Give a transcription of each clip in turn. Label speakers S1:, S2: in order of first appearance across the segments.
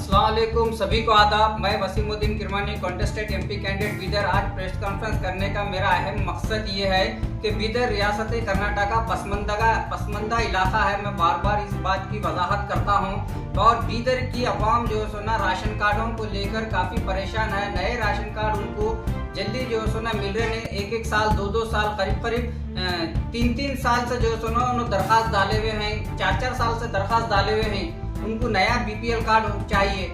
S1: अस्सलाम वालेकुम, सभी को आदाब। मैं Wasimuddin Kirmani, contested MP candidate Bidar. आज प्रेस कॉन्फ्रेंस करने का मेरा अहम मकसद ये है कि बीदर रियासत कर्नाटका पसमंदा इलाका है। मैं बार बार इस बात की वजाहत करता हूँ और बीदर की अवाम जो है ना राशन कार्डों को लेकर काफ़ी परेशान है। नए राशन कार्ड उनको जल्दी जो है ना मिल रहे नहीं। एक साल दो साल करीब 3 साल से जो है ना उन्होंने दरख्वास्त डाले हुए हैं, 4 साल से दरख्वास्त डाले हुए हैं। उनको नया बीपीएल कार्ड चाहिए।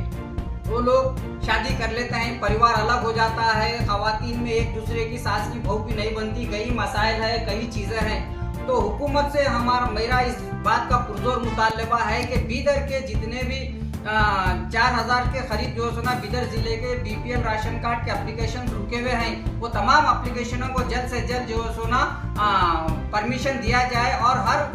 S1: वो लोग शादी कर लेते हैं, परिवार अलग हो जाता है, खवातीन में एक दूसरे की सास की बहू भी नहीं बनती, कई मसाइल है, कई चीज़ें हैं। तो हुकूमत से मेरा इस बात का पुरजोर मुतालबा है कि बीदर के जितने भी 4000 के करीब जो है ना बीदर जिले के बीपीएल राशन कार्ड के एप्लीकेशन रुके हुए हैं, वो तमाम एप्लीकेशनों को जल्द से जल्द जो है ना परमिशन दिया जाए और हर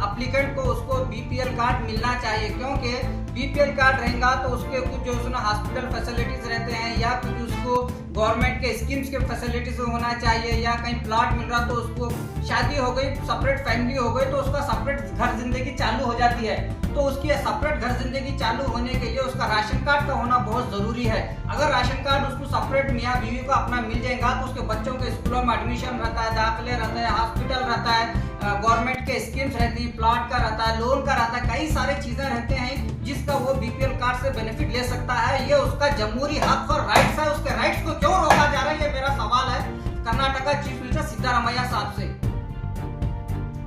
S1: एप्लीकेंट को उसको बीपीएल कार्ड मिलना चाहिए। क्योंकि बीपीएल कार्ड रहेगा तो उसके कुछ जो है ना हॉस्पिटल फैसिलिटीज रहते हैं या कुछ उसको गवर्नमेंट के स्कीम्स के फैसिलिटीज होना चाहिए, या कहीं प्लॉट मिल रहा तो उसको शादी हो गई, सेपरेट फैमिली हो गई तो उसका सेपरेट घर जिंदगी चालू हो जाती है। तो उसकी सेपरेट घर जिंदगी चालू होने के लिए उसका राशन कार्ड का होना बहुत जरूरी है। अगर राशन कार्ड उसको सेपरेट मियाँ बीवी को अपना मिल जाएगा तो उसके बच्चों के स्कूलों में एडमिशन रहता है, दाखिले रहता है, हॉस्पिटल रहता है, गवर्नमेंट के स्कीम्स रहती है, प्लॉट का रहता है, लोन का रहता है, कई सारे चीजें रहते हैं जिसका वो बीपीएल कार्ड से बेनिफिट ले सकता है। ये उसका जमहूरी हक और राइट्स है। उसके राइट्स को क्यों रोका जा रहा है, ये मेरा सवाल है कर्नाटका चीफ मिनिस्टर सिद्धारमैया साहब से।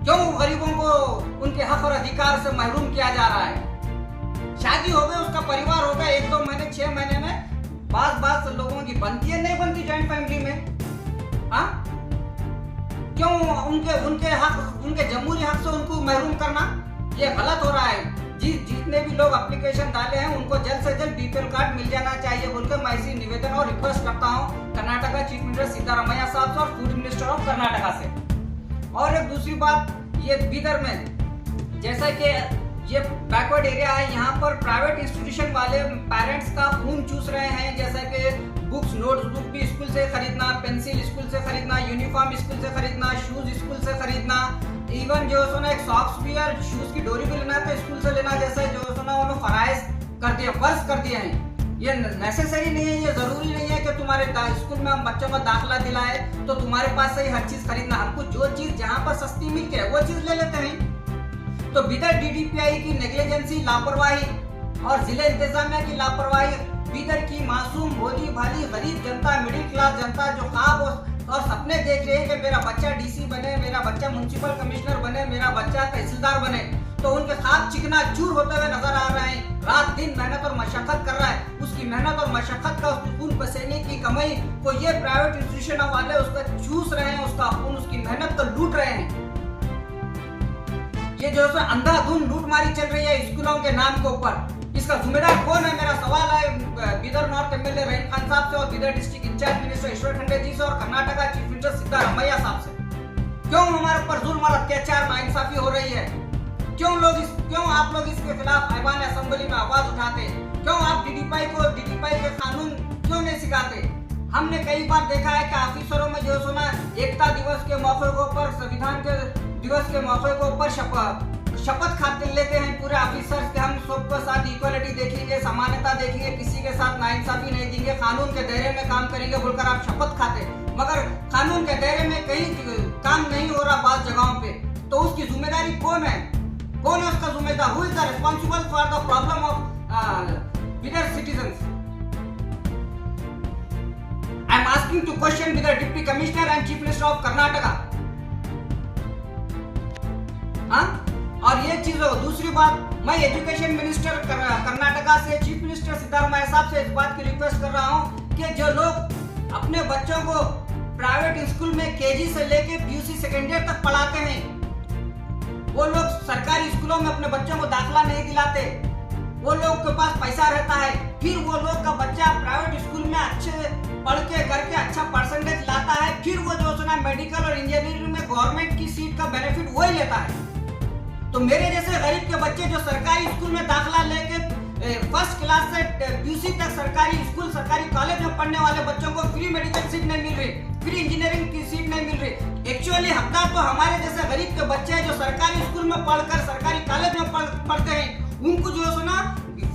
S1: क्यों गरीबों को उनके हक और अधिकार से महरूम किया जा रहा है? शादी हो गई, उसका परिवार हो गया, 1-2 महीने 6 महीने में बात लोगों की बनती है, नहीं बनती जॉइंट फैमिली में। हाँ, क्यों उनके हक, उनके जमहूरी हक से उनको महरूम करना, ये गलत हो रहा है। जितने भी लोग एप्लीकेशन डाले हैं उनको जल्द से जल्द बीपीएल कार्ड मिल जाना चाहिए बोलकर मैं इसी निवेदन और रिक्वेस्ट करता हूँ कर्नाटका चीफ मिनिस्टर सिद्धारमैया साहब से और फूड मिनिस्टर ऑफ कर्नाटका से। और एक दूसरी बात, ये बीदर में जैसा कि ये बैकवर्ड एरिया है, यहाँ पर प्राइवेट इंस्टीट्यूशन वाले पेरेंट्स का खून चूस रहे हैं। जैसा कि बुक्स नोटबुक भी स्कूल से खरीदना, पेंसिल स्कूल से खरीदना, यूनिफॉर्म स्कूल से खरीदना, शूज स्कूल से खरीदना, इवन जो है ना एक सॉक्स भी और शूज की डोरी भी लेना है तो स्कूल से लेना, जैसे जो है ना उन्होंने फराइज कर दिया, फर्ज कर दिए हैं। ये नेसेसरी नहीं है, ये जरूरी नहीं है कि तुम्हारे स्कूल में हम बच्चों को दाखिला दिलाए तो तुम्हारे पास से ही हर चीज खरीदना। हमको जो चीज जहाँ पर सस्ती मिलती है वो चीज ले लेते हैं। तो बीदर डीडीपीआई की नेग्लिजेंसी, लापरवाही और जिले इंतजामिया की लापरवाही बीदर की मासूम भोली भाली गरीब जनता, मिडिल क्लास जनता जो ख्वाब और सपने देख रहे हैं कि मेरा बच्चा डीसी बने, मेरा बच्चा म्युनिसिपल कमिश्नर बने, मेरा बच्चा तहसीलदार बने, तो उनके ख्वाब चिकना चूर होते हुए नजर आ रहे हैं। रात दिन मेहनत और मशक्कत कर रहा है, उसकी मेहनत और मशक्कत का उसकी खून पसीने की कमाई को ये प्राइवेट इंस्टीट्यूशन वाले उसका चूस रहे हैं, उसका खून, उसकी मेहनत को लूट रहे हैं। ये जो है अंधाधुंध लूटमारी चल रही है स्कूलों के नाम के ऊपर, इसका जिम्मेदार कौन है? मेरा सवाल है बीदर नॉर्थ एमएलए रहीम खान साहब से और बीदर डिस्ट्रिक्ट इंचार्ज मिनिस्टर ईश्वर खंडे जी से और कर्नाटका चीफ मिनिस्टर सिद्धारमैया साहब से। क्यों हमारे ऊपर जुल्म और अत्याचार, नाइंसाफी हो रही है? क्यों आप लोग इसके खिलाफ ऐवान असेंबली में आवाज उठाते? क्यों आप डीडीपीआई के कानून क्यों नहीं सिखाते? हमने कई बार देखा है कि ऑफिसरों में जो सुना एकता दिवस के मौके के ऊपर, संविधान के दिवस के मौके के ऊपर शपथ खाते लेते हैं पूरे ऑफिसर्स के, हम सबके साथ इक्वलिटी देखेंगे, समानता देखेंगे, किसी के साथ नाइंसाफी नहीं देंगे, कानून के दायरे में काम करेंगे बोलकर आप शपथ खाते, मगर कानून के दायरे में कहीं काम नहीं हो रहा बात जगहों पे। तो उसकी जिम्मेदारी कौन है? कौन है उसका जिम्मेदार? Who is the responsible for the problem of Bidar citizens? I am asking to question with the deputy commissioner and chief minister of Karnataka. हाँ, और ये चीज हो। दूसरी बात, मैं एजुकेशन मिनिस्टर कर्नाटका से, चीफ मिनिस्टर सिद्धारमैया साहब से इस बात की रिक्वेस्ट कर रहा हूँ कि जो लोग अपने बच्चों को प्राइवेट स्कूल में केजी से लेके पीयूसी सेकेंड ईयर तक पढ़ाते हैं, वो लोग सरकारी स्कूलों में अपने बच्चों को दाखिला नहीं दिलाते। वो लोग के पास पैसा रहता है, फिर वो लोग का बच्चा प्राइवेट स्कूल में अच्छे पढ़ के करके अच्छा परसेंटेज लाता है, फिर वो जो सुना मेडिकल और इंजीनियरिंग में गवर्नमेंट की सीट का बेनिफिट वही लेता है। तो मेरे जैसे गरीब के बच्चे जो सरकारी स्कूल में दाखिला लेके फर्स्ट क्लास से पीयूसी तक सरकारी स्कूल, सरकारी कॉलेज में पढ़ने वाले बच्चों को फ्री मेडिकल सीट नहीं मिल रही, फ्री इंजीनियरिंग की सीट नहीं मिल रही। एक्चुअली हकदार तो हमारे जैसे गरीब के बच्चे हैं जो सरकारी स्कूल में पढ़कर सरकारी कॉलेज में पढ़ते हैं, उनको जो है ना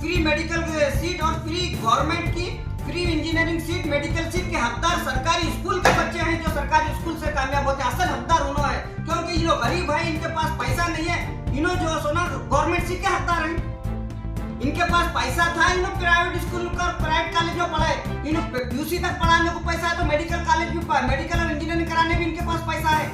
S2: फ्री मेडिकल सीट और फ्री गवर्नमेंट की free engineering seat, medical seat के हकदार सरकारी स्कूल के बच्चे हैं जो सरकारी स्कूल से कामयाब होते हैं। असल हकदार उन्होंने है, क्योंकि ये लोग गरीब है, इनके पास पैसा नहीं है। इन्हों जो सोना गवर्नमेंट सीट के हकदार हैं, इनके पास पैसा था, इन्हों प्राइवेट स्कूल का प्राइवेट कॉलेज में पढ़ाए, इन्हों यूसी तक पढ़ाने को पैसा है, तो मेडिकल कॉलेज में मेडिकल और इंजीनियरिंग कराने भी इनके पास पैसा है।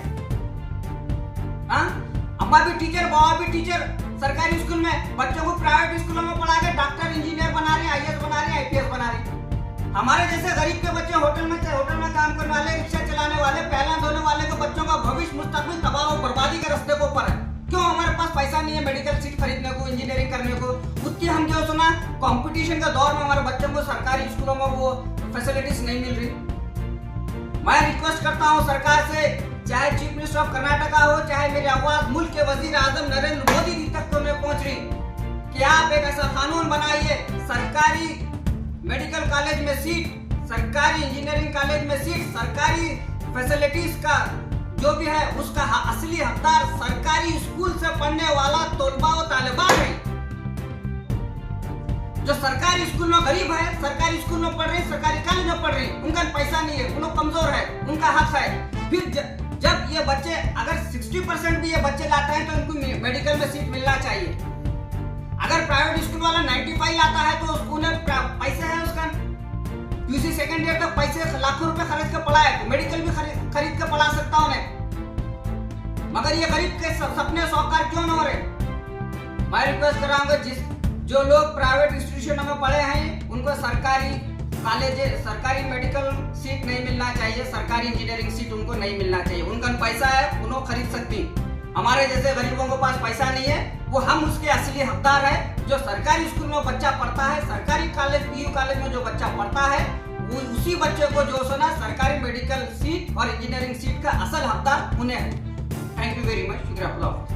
S2: अम्मा भी टीचर, बाबा भी टीचर, सरकारी स्कूल में बच्चों को प्राइवेट स्कूलों में पढ़ा के डॉक्टर इंजीनियर बना रहे हैं, आईएएस बना रहे हैं, आईपीएस बना रहे हैं। हमारे जैसे गरीब के बच्चे होटल में काम करने वाले, रिक्शा चलाने वाले, पहला धोने वाले के बच्चों का भविष्य मुस्तकबिल तबाह और बर्बादी के रास्ते को ऊपर है। क्यों? हमारे पास पैसा नहीं है मेडिकल सीट खरीदने को, इंजीनियरिंग करने को। उतनी हम जो सुना कंपटीशन का दौर में हमारे बच्चों को सरकारी स्कूलों में वो फैसिलिटीज नहीं मिल रही। मैं रिक्वेस्ट करता हूँ सरकार से, चाहे चीफ मिनिस्टर ऑफ कर्नाटका हो, चाहे मेरी आवाज मुल्क के वजीर आजम नरेंद्र मोदी जी तक तो मैं पहुंच रही कि आप एक ऐसा कानून बनाइए, सरकारी मेडिकल कॉलेज में सीट, सरकारी इंजीनियरिंग कॉलेज में सीट, सरकारी फैसिलिटीज का जो भी है उसका असली हकदार सरकारी स्कूल से पढ़ने वाला तलबा व तालिबान है। जो सरकारी स्कूल में गरीब है, सरकारी स्कूल में पढ़ रहे, सरकारी कॉलेज में पढ़ रहे, उनका पैसा नहीं है, उन कमजोर है, उनका हक है। फिर जब ये बच्चे अगर 60% भी ये बच्चे लाते हैं तो इनको मेडिकल में सीट मिलना चाहिए। अगर प्राइवेट स्कूल वाला 95 लाता है तो उन्हें पैसे है उसका, यूसी सेकंड ईयर तक पैसे लाखों रुपए खरीद के पढ़ाए, तो मेडिकल भी खरीद के पढ़ा सकता उन्हें। मगर ये गरीब के सपने साकार क्यों न हो रहे? मैं रिक्वेस्ट कराऊंगा जो लोग प्राइवेट इंस्टीट्यूशनों में पढ़े हैं उनको सरकारी कॉलेज, सरकारी मेडिकल सीट नहीं मिलना चाहिए, सरकारी इंजीनियरिंग सीट उनको नहीं मिलना चाहिए। उनका पैसा है, उन्होंने खरीद सकती। हमारे जैसे गरीबों के पास पैसा नहीं है, वो हम उसके असली हकदार है। जो सरकारी स्कूल में बच्चा पढ़ता है, सरकारी कॉलेज, पीयू कॉलेज में जो बच्चा पढ़ता है, वो उसी बच्चे को जो सोना सरकारी मेडिकल सीट और इंजीनियरिंग सीट का असल हकदार उन्हें है। थैंक यू वेरी मच, शुक्रिया।